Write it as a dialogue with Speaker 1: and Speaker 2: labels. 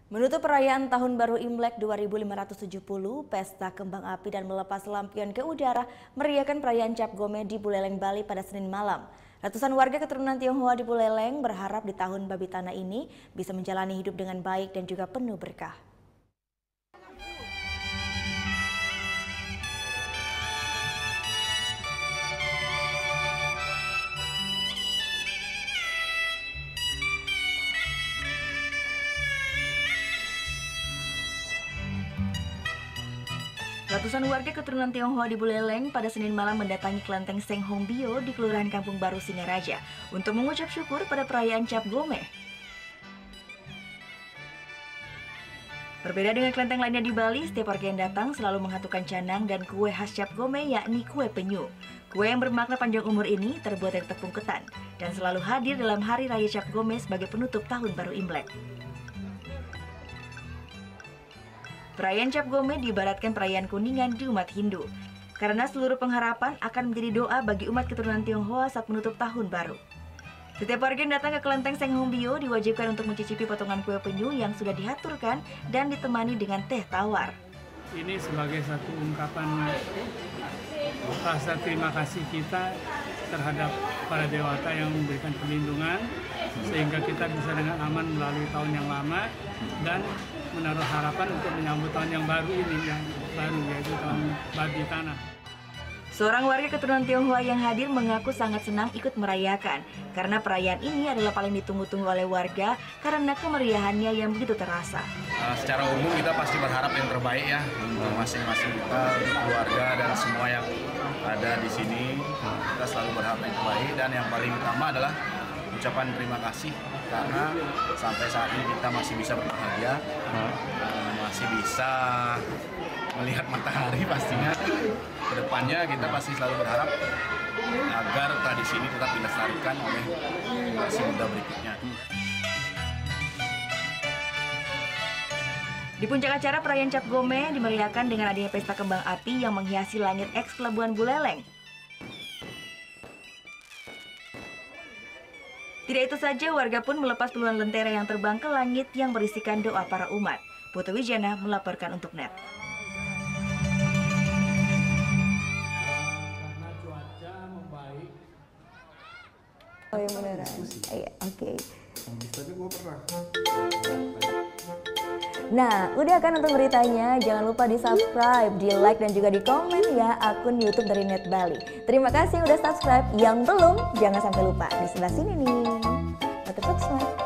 Speaker 1: Menutup perayaan Tahun Baru Imlek 2570, Pesta Kembang Api dan Melepas Lampion ke Udara meriahkan perayaan Cap Gome di Buleleng, Bali pada Senin malam. Ratusan warga keturunan Tionghoa di Buleleng berharap di tahun babi tanah ini bisa menjalani hidup dengan baik dan juga penuh berkah. Ratusan warga keturunan Tionghoa di Buleleng pada Senin malam mendatangi kelenteng Seng Hong Bio di Kelurahan Kampung Baru Singaraja untuk mengucap syukur pada perayaan Cap Gome. Berbeda dengan kelenteng lainnya di Bali, setiap warga yang datang selalu menghatukan canang dan kue khas Cap Gome, yakni kue penyu. Kue yang bermakna panjang umur ini terbuat dari tepung ketan dan selalu hadir dalam hari raya Cap Gome sebagai penutup Tahun Baru Imlek. Perayaan Cap Gome diibaratkan perayaan kuningan di umat Hindu, karena seluruh pengharapan akan menjadi doa bagi umat keturunan Tionghoa saat menutup tahun baru. Setiap warga yang datang ke kelenteng Seng Hong Bio diwajibkan untuk mencicipi potongan kue penyu yang sudah diaturkan dan ditemani dengan teh tawar.
Speaker 2: Ini sebagai satu ungkapan rasa terima kasih kita terhadap para dewata yang memberikan perlindungan, sehingga kita bisa dengan aman melalui tahun yang lama dan menaruh harapan untuk menyambut tahun yang baru ini, yaitu tahun babi tanah.
Speaker 1: Seorang warga keturunan Tionghoa yang hadir mengaku sangat senang ikut merayakan karena perayaan ini adalah paling ditunggu-tunggu oleh warga karena kemeriahannya yang begitu terasa.
Speaker 3: Secara umum kita pasti berharap yang terbaik ya untuk masing-masing kita, keluarga dan semua yang ada di sini. Kita selalu berharap yang terbaik dan yang paling utama adalah ucapan terima kasih karena sampai saat ini kita masih bisa berbahagia, masih bisa melihat matahari pastinya. Kedepannya kita pasti selalu berharap agar tradisi ini tetap dilestarikan oleh generasi muda berikutnya.
Speaker 1: Di puncak acara perayaan Cap Gome dimeriahkan dengan adanya pesta kembang api yang menghiasi langit eks Pelabuhan Buleleng. Tidak itu saja, warga pun melepas puluhan lentera yang terbang ke langit yang berisikan doa para umat. Putu Wijana melaporkan untuk NET.
Speaker 2: Karena cuaca membaik.
Speaker 1: Oh yang beneran? Iya, oke.
Speaker 4: Tapi gue pernah.
Speaker 1: Nah, udah kan untuk beritanya? Jangan lupa di-subscribe, di-like, dan juga di-komen ya akun YouTube dari Net Bali. Terima kasih udah subscribe. Yang belum, jangan sampai lupa. Di sebelah sini nih. Subscribe.